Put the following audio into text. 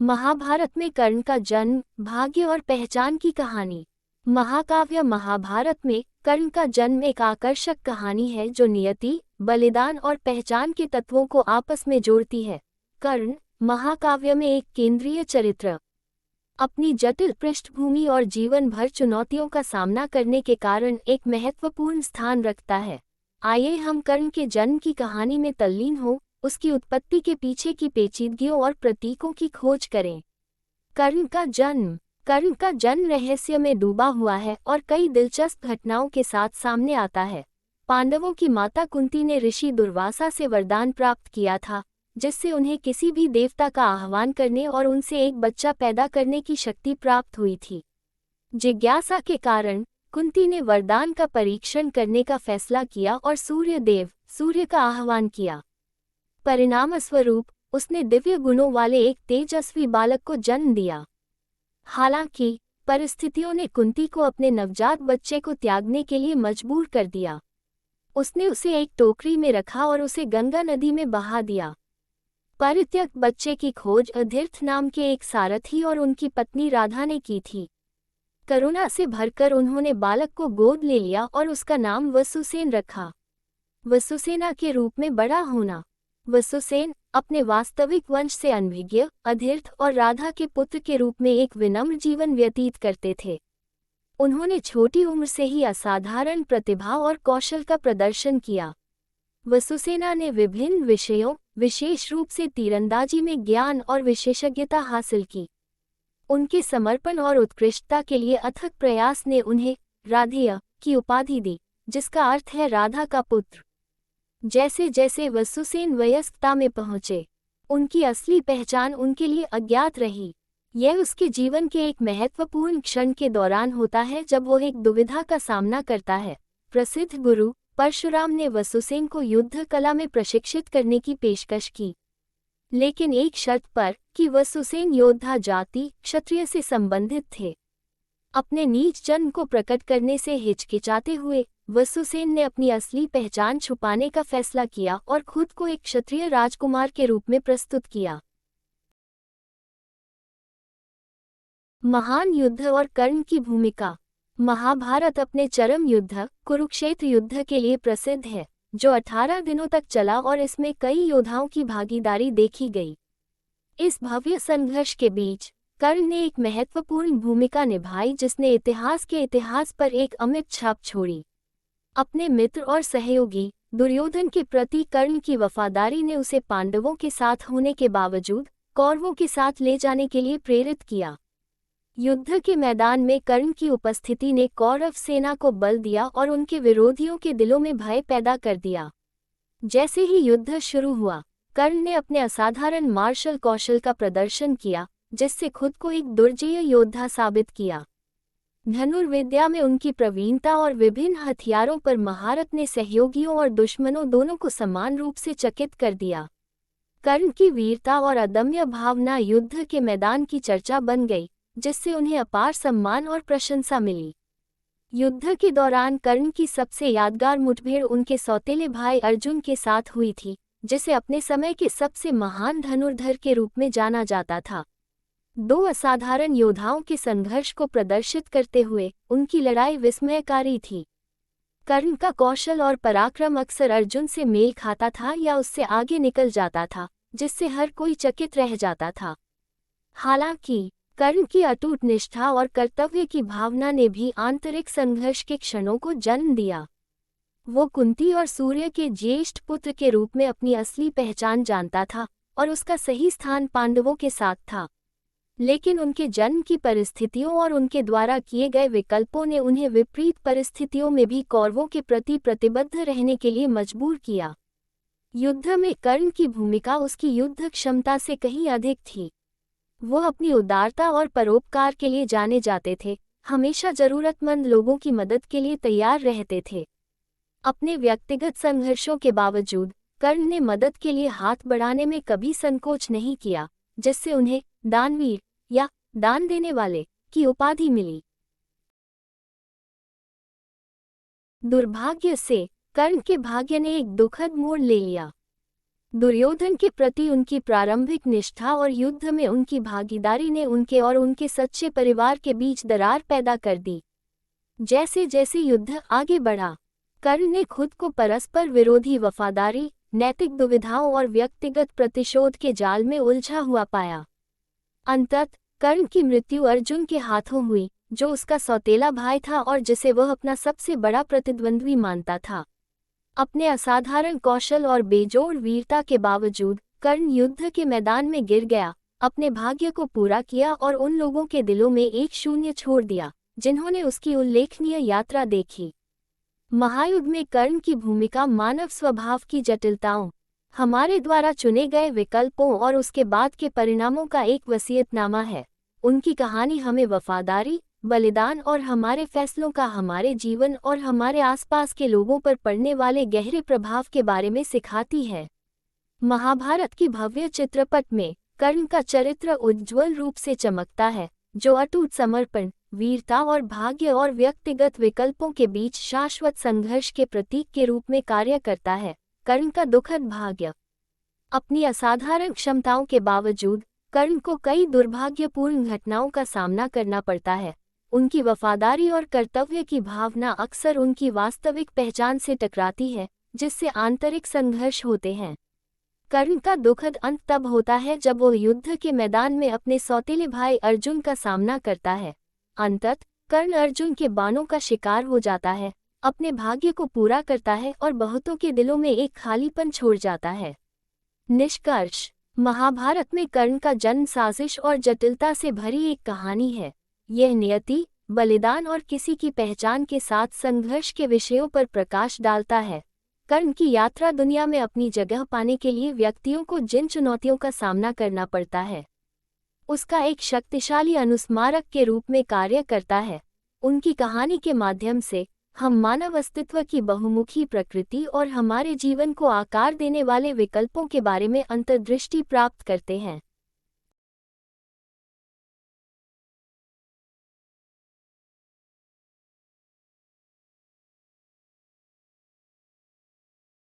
महाभारत में कर्ण का जन्म, भाग्य और पहचान की कहानी। महाकाव्य महाभारत में कर्ण का जन्म एक आकर्षक कहानी है जो नियति, बलिदान और पहचान के तत्वों को आपस में जोड़ती है। कर्ण महाकाव्य में एक केंद्रीय चरित्र, अपनी जटिल पृष्ठभूमि और जीवन भर चुनौतियों का सामना करने के कारण एक महत्वपूर्ण स्थान रखता है। आइए हम कर्ण के जन्म की कहानी में तल्लीन हो, उसकी उत्पत्ति के पीछे की पेचीदगियों और प्रतीकों की खोज करें। कर्ण का जन्म रहस्य में डूबा हुआ है और कई दिलचस्प घटनाओं के साथ सामने आता है। पांडवों की माता कुंती ने ऋषि दुर्वासा से वरदान प्राप्त किया था, जिससे उन्हें किसी भी देवता का आह्वान करने और उनसे एक बच्चा पैदा करने की शक्ति प्राप्त हुई थी। जिज्ञासा के कारण कुंती ने वरदान का परीक्षण करने का फैसला किया और सूर्य का आह्वान किया। परिणामस्वरूप उसने दिव्य गुणों वाले एक तेजस्वी बालक को जन्म दिया। हालांकि परिस्थितियों ने कुंती को अपने नवजात बच्चे को त्यागने के लिए मजबूर कर दिया। उसने उसे एक टोकरी में रखा और उसे गंगा नदी में बहा दिया। परित्यक्त बच्चे की खोज अधीर्थ नाम के एक सारथी और उनकी पत्नी राधा ने की थी। करुणा से भरकर उन्होंने बालक को गोद ले लिया और उसका नाम वसुसेन रखा। वसुसेना के रूप में बड़ा होना। वसुसेन अपने वास्तविक वंश से अनभिज्ञ, अधीर्थ और राधा के पुत्र के रूप में एक विनम्र जीवन व्यतीत करते थे। उन्होंने छोटी उम्र से ही असाधारण प्रतिभा और कौशल का प्रदर्शन किया। वसुसेना ने विभिन्न विषयों, विशेष रूप से तीरंदाजी में ज्ञान और विशेषज्ञता हासिल की। उनके समर्पण और उत्कृष्टता के लिए अथक प्रयास ने उन्हें राधेय की उपाधि दी, जिसका अर्थ है राधा का पुत्र। जैसे जैसे वसुसेन वयस्कता में पहुंचे, उनकी असली पहचान उनके लिए अज्ञात रही। यह उसके जीवन के एक महत्वपूर्ण क्षण के दौरान होता है जब वो एक दुविधा का सामना करता है। प्रसिद्ध गुरु परशुराम ने वसुसेन को युद्ध कला में प्रशिक्षित करने की पेशकश की, लेकिन एक शर्त पर कि वसुसेन योद्धा जाति क्षत्रिय से संबंधित थे। अपने नीच जन्म को प्रकट करने से हिचकिचाते हुए वसुसेन ने अपनी असली पहचान छुपाने का फैसला किया और खुद को एक क्षत्रिय राजकुमार के रूप में प्रस्तुत किया। महान युद्ध और कर्ण की भूमिका। महाभारत अपने चरम युद्ध कुरुक्षेत्र युद्ध के लिए प्रसिद्ध है, जो 18 दिनों तक चला और इसमें कई योद्धाओं की भागीदारी देखी गई। इस भव्य संघर्ष के बीच कर्ण ने एक महत्वपूर्ण भूमिका निभाई, जिसने इतिहास पर एक अमिट छाप छोड़ी। अपने मित्र और सहयोगी दुर्योधन के प्रति कर्ण की वफादारी ने उसे पांडवों के साथ होने के बावजूद कौरवों के साथ ले जाने के लिए प्रेरित किया। युद्ध के मैदान में कर्ण की उपस्थिति ने कौरव सेना को बल दिया और उनके विरोधियों के दिलों में भय पैदा कर दिया। जैसे ही युद्ध शुरू हुआ, कर्ण ने अपने असाधारण मार्शल कौशल का प्रदर्शन किया, जिससे खुद को एक दुर्जेय योद्धा साबित किया। धनुर्विद्या में उनकी प्रवीणता और विभिन्न हथियारों पर महारत ने सहयोगियों और दुश्मनों दोनों को समान रूप से चकित कर दिया। कर्ण की वीरता और अदम्य भावना युद्ध के मैदान की चर्चा बन गई, जिससे उन्हें अपार सम्मान और प्रशंसा मिली। युद्ध के दौरान कर्ण की सबसे यादगार मुठभेड़ उनके सौतेले भाई अर्जुन के साथ हुई थी, जिसे अपने समय के सबसे महान धनुर्धर के रूप में जाना जाता था। दो असाधारण योद्धाओं के संघर्ष को प्रदर्शित करते हुए उनकी लड़ाई विस्मयकारी थी। कर्ण का कौशल और पराक्रम अक्सर अर्जुन से मेल खाता था या उससे आगे निकल जाता था, जिससे हर कोई चकित रह जाता था। हालांकि कर्ण की अटूट निष्ठा और कर्तव्य की भावना ने भी आंतरिक संघर्ष के क्षणों को जन्म दिया। वो कुंती और सूर्य के ज्येष्ठ पुत्र के रूप में अपनी असली पहचान जानता था और उसका सही स्थान पांडवों के साथ था। लेकिन उनके जन्म की परिस्थितियों और उनके द्वारा किए गए विकल्पों ने उन्हें विपरीत परिस्थितियों में भी कौरवों के प्रति प्रतिबद्ध रहने के लिए मजबूर किया। युद्ध में कर्ण की भूमिका उसकी युद्ध क्षमता से कहीं अधिक थी। वो अपनी उदारता और परोपकार के लिए जाने जाते थे, हमेशा जरूरतमंद लोगों की मदद के लिए तैयार रहते थे। अपने व्यक्तिगत संघर्षों के बावजूद कर्ण ने मदद के लिए हाथ बढ़ाने में कभी संकोच नहीं किया, जिससे उन्हें दानवीर या दान देने वाले की उपाधि मिली। दुर्भाग्य से कर्ण के भाग्य ने एक दुखद मोड़ ले लिया। दुर्योधन के प्रति उनकी प्रारंभिक निष्ठा और युद्ध में उनकी भागीदारी ने उनके और उनके सच्चे परिवार के बीच दरार पैदा कर दी। जैसे जैसे युद्ध आगे बढ़ा, कर्ण ने खुद को परस्पर विरोधी वफादारी, नैतिक दुविधाओं और व्यक्तिगत प्रतिशोध के जाल में उलझा हुआ पाया। अंततः कर्ण की मृत्यु अर्जुन के हाथों हुई, जो उसका सौतेला भाई था और जिसे वह अपना सबसे बड़ा प्रतिद्वंद्वी मानता था। अपने असाधारण कौशल और बेजोड़ वीरता के बावजूद कर्ण युद्ध के मैदान में गिर गया, अपने भाग्य को पूरा किया और उन लोगों के दिलों में एक शून्य छोड़ दिया जिन्होंने उसकी उल्लेखनीय यात्रा देखी। महायुद्ध में कर्ण की भूमिका मानव स्वभाव की जटिलताओं, हमारे द्वारा चुने गए विकल्पों और उसके बाद के परिणामों का एक वसीयतनामा है। उनकी कहानी हमें वफादारी, बलिदान और हमारे फैसलों का हमारे जीवन और हमारे आसपास के लोगों पर पड़ने वाले गहरे प्रभाव के बारे में सिखाती है। महाभारत की भव्य चित्रपट में कर्ण का चरित्र उज्ज्वल रूप से चमकता है, जो अटूट समर्पण, वीरता और भाग्य और व्यक्तिगत विकल्पों के बीच शाश्वत संघर्ष के प्रतीक के रूप में कार्य करता है। कर्ण का दुखद भाग्य। अपनी असाधारण क्षमताओं के बावजूद कर्ण को कई दुर्भाग्यपूर्ण घटनाओं का सामना करना पड़ता है। उनकी वफादारी और कर्तव्य की भावना अक्सर उनकी वास्तविक पहचान से टकराती है, जिससे आंतरिक संघर्ष होते हैं। कर्ण का दुखद अंत तब होता है जब वो युद्ध के मैदान में अपने सौतेले भाई अर्जुन का सामना करता है। अंततः कर्ण अर्जुन के बाणों का शिकार हो जाता है, अपने भाग्य को पूरा करता है और बहुतों के दिलों में एक खालीपन छोड़ जाता है। निष्कर्ष, महाभारत में कर्ण का जन्म साजिश और जटिलता से भरी एक कहानी है। यह नियति, बलिदान और किसी की पहचान के साथ संघर्ष के विषयों पर प्रकाश डालता है। कर्ण की यात्रा दुनिया में अपनी जगह पाने के लिए व्यक्तियों को जिन चुनौतियों का सामना करना पड़ता है, उसका एक शक्तिशाली अनुस्मारक के रूप में कार्य करता है। उनकी कहानी के माध्यम से हम मानव अस्तित्व की बहुमुखी प्रकृति और हमारे जीवन को आकार देने वाले विकल्पों के बारे में अंतर्दृष्टि प्राप्त करते हैं।